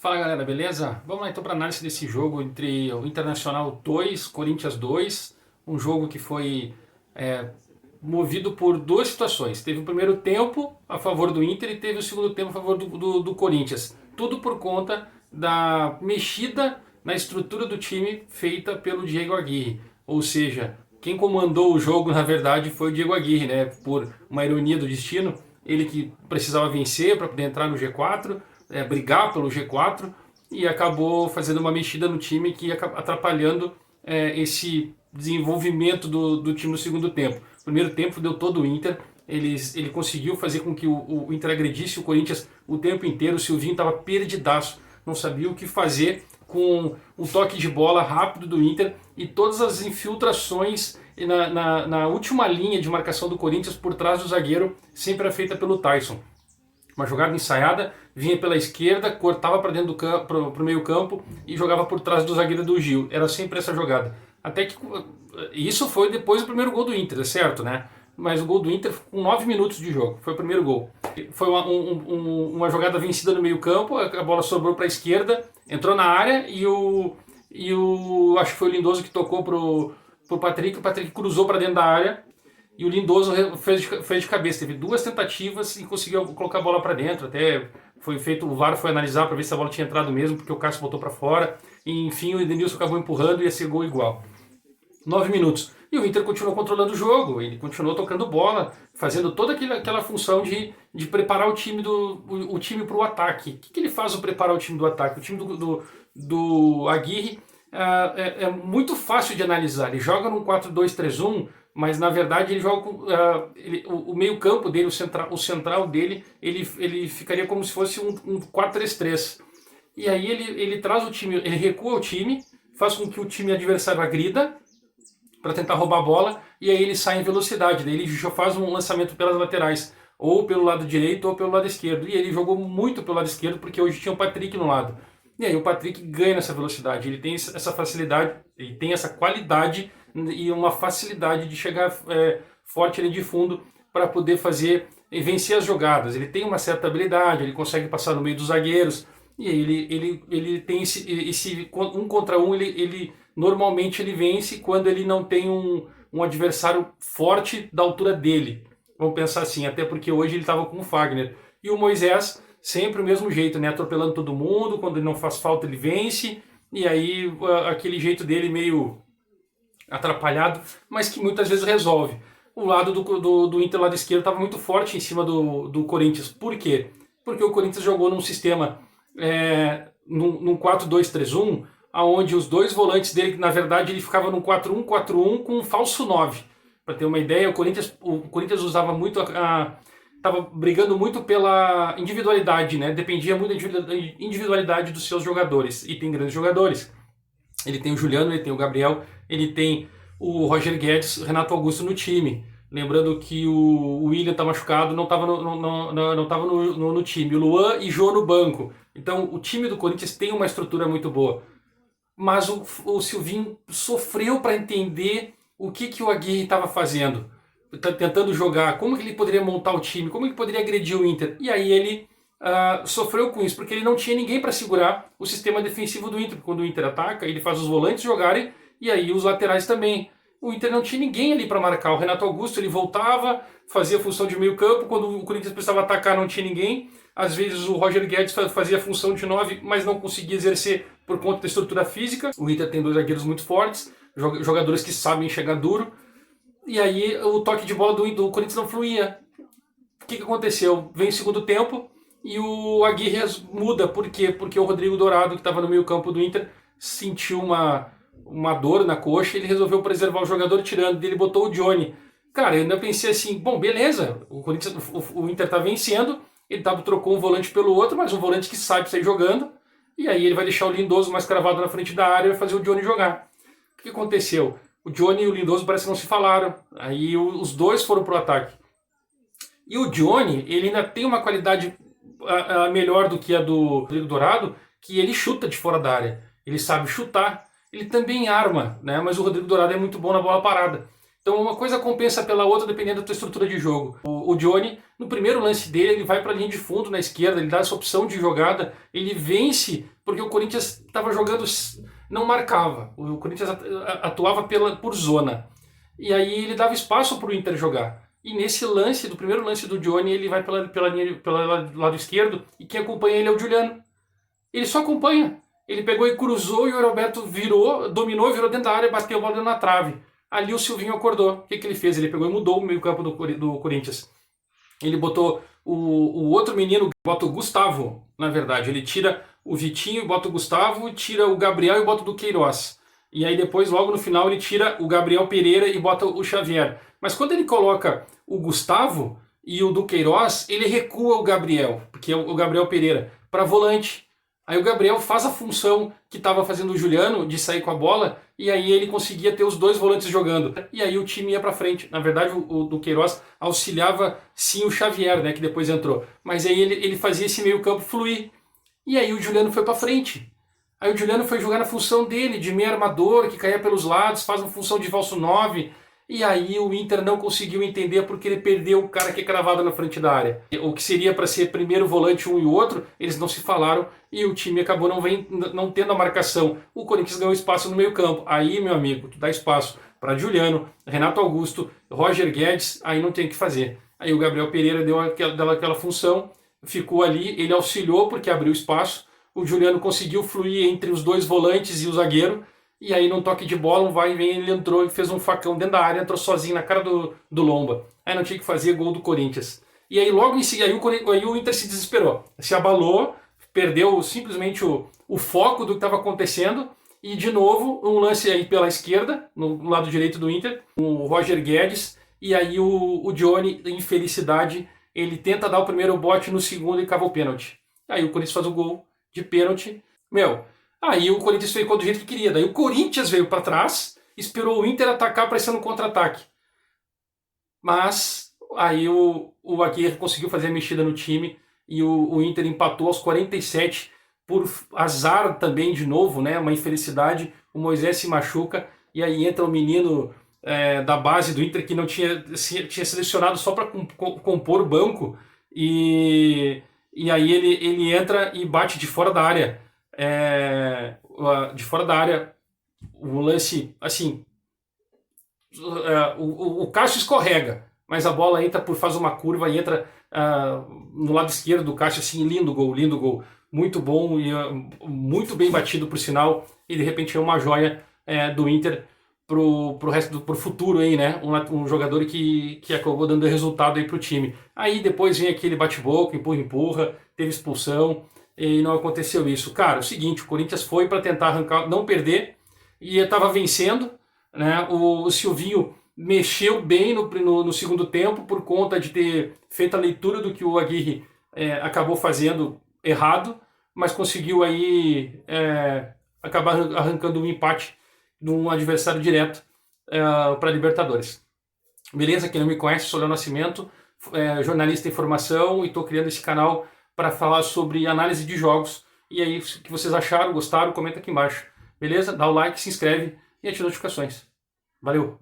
Fala galera, beleza? Vamos lá então para análise desse jogo entre o Internacional 2, Corinthians 2, um jogo que foi movido por duas situações. Teve o primeiro tempo a favor do Inter e teve o segundo tempo a favor do Corinthians. Tudo por conta da mexida na estrutura do time feita pelo Diego Aguirre. Ou seja, quem comandou o jogo na verdade foi o Diego Aguirre, né? Por uma ironia do destino, ele que precisava vencer para poder entrar no G4, brigar pelo G4 e acabou fazendo uma mexida no time que ia atrapalhando esse desenvolvimento do time no segundo tempo. O primeiro tempo deu todo o Inter, ele conseguiu fazer com que o Inter agredisse o Corinthians o tempo inteiro. O Silvinho estava perdidaço, não sabia o que fazer com o toque de bola rápido do Inter e todas as infiltrações na última linha de marcação do Corinthians por trás do zagueiro sempre era feita pelo Tyson. Uma jogada ensaiada, vinha pela esquerda, cortava para dentro do campo, pro meio campo e jogava por trás do zagueiro do Gil. Era sempre essa jogada. Até que isso foi depois do primeiro gol do Inter, é certo, né? Mas o gol do Inter com 9 minutos de jogo, foi o primeiro gol. Foi uma jogada vencida no meio campo, a bola sobrou para a esquerda, entrou na área e acho que foi o Lindoso que tocou pro Patrick, o Patrick cruzou para dentro da área. E o Lindoso fez de cabeça, teve duas tentativas e conseguiu colocar a bola para dentro. Até foi feito, o VAR foi analisar para ver se a bola tinha entrado mesmo, porque o Cássio botou para fora. E, enfim, o Edenilson acabou empurrando e ia ser gol igual. 9 minutos. E o Inter continuou controlando o jogo, ele continuou tocando bola, fazendo toda aquela função de preparar o time para o ataque. O que ele faz ao preparar o time do ataque? O time do Aguirre é muito fácil de analisar. Ele joga num 4-2-3-1, mas na verdade ele joga o meio campo dele, o central dele, ele ficaria como se fosse um 4-3-3. E aí ele traz o time, ele recua o time, faz com que o time adversário agrida para tentar roubar a bola, e aí ele sai em velocidade, daí ele já faz um lançamento pelas laterais, ou pelo lado direito ou pelo lado esquerdo. E ele jogou muito pelo lado esquerdo porque hoje tinha o Patrick no lado. E aí o Patrick ganha nessa velocidade, ele tem essa facilidade, ele tem essa qualidade e uma facilidade de chegar forte ali de fundo para poder fazer e vencer as jogadas. Ele tem uma certa habilidade, ele consegue passar no meio dos zagueiros, e ele tem esse um contra um, ele normalmente ele vence quando ele não tem um adversário forte da altura dele. Vamos pensar assim, até porque hoje ele estava com o Fagner. E o Moisés, sempre o mesmo jeito, né? Atropelando todo mundo, quando ele não faz falta ele vence, e aí aquele jeito dele meio atrapalhado, mas que muitas vezes resolve. O lado do Inter, lado esquerdo, estava muito forte em cima do Corinthians. Por quê? Porque o Corinthians jogou num sistema, num 4-2-3-1, onde os dois volantes dele, na verdade, ele ficava num 4-1-4-1 com um falso 9. Para ter uma ideia, o Corinthians usava muito estava brigando muito pela individualidade, né? Dependia muito da individualidade dos seus jogadores. E tem grandes jogadores. Ele tem o Juliano, ele tem o Gabriel, ele tem o Roger Guedes, o Renato Augusto no time. Lembrando que o William está machucado, não estava no time. O Luan e Jô no banco. Então o time do Corinthians tem uma estrutura muito boa. Mas o Silvinho sofreu para entender o que o Aguirre estava fazendo. Tentando jogar, como que ele poderia montar o time, como ele poderia agredir o Inter. E aí ele sofreu com isso, porque ele não tinha ninguém para segurar o sistema defensivo do Inter. Quando o Inter ataca, ele faz os volantes jogarem e aí os laterais também. O Inter não tinha ninguém ali para marcar. O Renato Augusto ele voltava, fazia a função de meio campo. Quando o Corinthians precisava atacar, não tinha ninguém. Às vezes o Roger Guedes fazia a função de 9, mas não conseguia exercer por conta da estrutura física. O Inter tem dois zagueiros muito fortes, jogadores que sabem chegar duro. E aí o toque de bola do Corinthians não fluía. O que aconteceu? Vem o segundo tempo e o Aguirre muda. Por quê? Porque o Rodrigo Dourado, que estava no meio campo do Inter, sentiu uma dor na coxa e ele resolveu preservar o jogador tirando. Ele botou o Johnny. Cara, eu ainda pensei assim, bom, beleza, o Inter tá vencendo, ele trocou um volante pelo outro, mas um volante que sabe sair jogando, e aí ele vai deixar o Lindoso mais cravado na frente da área e vai fazer o Johnny jogar. O que aconteceu? O Johnny e o Lindoso parece que não se falaram. Aí os dois foram pro ataque. E o Johnny, ele ainda tem uma qualidade melhor do que a do Rodrigo Dourado, que ele chuta de fora da área. Ele sabe chutar. Ele também arma, né? Mas o Rodrigo Dourado é muito bom na bola parada. Então uma coisa compensa pela outra dependendo da tua estrutura de jogo. O Johnny, no primeiro lance dele, ele vai para a linha de fundo na esquerda, ele dá essa opção de jogada, ele vence porque o Corinthians estava jogando, não marcava. O Corinthians atuava por zona. E aí ele dava espaço para o Inter jogar. E nesse lance, do primeiro lance do Johnny, ele vai pelo lado esquerdo e quem acompanha ele é o Juliano. Ele só acompanha. Ele pegou e cruzou e o Roberto virou, dominou, virou dentro da área e bateu a bola na trave. Ali o Silvinho acordou. O que ele fez? Ele pegou e mudou o meio campo do Corinthians. Ele botou o outro menino, bota o Gustavo, na verdade. Ele tira o Vitinho, bota o Gustavo, tira o Gabriel e bota o Duqueiroz. E aí depois, logo no final, ele tira o Gabriel Pereira e bota o Xavier. Mas quando ele coloca o Gustavo e o Duqueiroz, ele recua o Gabriel, porque é o Gabriel Pereira, para volante. Aí o Gabriel faz a função que estava fazendo o Juliano, de sair com a bola, e aí ele conseguia ter os dois volantes jogando. E aí o time ia para frente. Na verdade, o Duqueiroz auxiliava sim o Xavier, né, que depois entrou. Mas aí ele fazia esse meio campo fluir. E aí o Juliano foi para frente. Aí o Juliano foi jogar na função dele, de meio armador, que caía pelos lados, faz uma função de falso 9. E aí o Inter não conseguiu entender porque ele perdeu o cara que é cravado na frente da área. O que seria para ser primeiro volante um e outro, eles não se falaram e o time acabou não tendo a marcação. O Corinthians ganhou espaço no meio campo. Aí, meu amigo, tu dá espaço para Juliano, Renato Augusto, Roger Guedes, aí não tem o que fazer. Aí o Gabriel Pereira deu aquela função, ficou ali, ele auxiliou porque abriu espaço. O Juliano conseguiu fluir entre os dois volantes e o zagueiro. E aí, num toque de bola, um vai e vem, ele entrou e fez um facão dentro da área, entrou sozinho na cara do Lomba. Aí não tinha que fazer gol do Corinthians. E aí, logo em seguida, aí o Inter se desesperou. Se abalou, perdeu simplesmente o foco do que estava acontecendo. E, de novo, um lance aí pela esquerda, no lado direito do Inter, o Roger Guedes. E aí o Johnny, em felicidade, ele tenta dar o primeiro bote, no segundo e cava o pênalti. Aí o Corinthians faz o gol de pênalti. Aí o Corinthians ficou do jeito que queria. Daí o Corinthians veio para trás, esperou o Inter atacar para ser no contra-ataque. Mas aí o Aguirre conseguiu fazer a mexida no time e o Inter empatou aos 47 por azar também de novo, né? Uma infelicidade. O Moisés se machuca e aí entra o menino da base do Inter que não tinha selecionado só para compor o banco e aí ele entra e bate de fora da área. De fora da área, um lance assim, o Cássio escorrega, mas a bola entra faz uma curva e entra no lado esquerdo do Cássio, assim, lindo gol, muito bom e muito bem batido por sinal, e de repente é uma joia do Inter pro futuro aí, né? Um jogador que acabou dando resultado aí pro time. Aí depois vem aquele bate-boca, empurra, teve expulsão. E não aconteceu isso. Cara, é o seguinte, o Corinthians foi para tentar arrancar, não perder, e estava vencendo, né? O Silvinho mexeu bem no segundo tempo por conta de ter feito a leitura do que o Aguirre acabou fazendo errado, mas conseguiu aí acabar arrancando um empate de um adversário direto para a Libertadores. Beleza? Quem não me conhece, sou Léo Nascimento, jornalista em formação e estou criando esse canal para falar sobre análise de jogos. E aí, o que vocês acharam, gostaram, comenta aqui embaixo. Beleza? Dá o like, se inscreve e ativa as notificações. Valeu!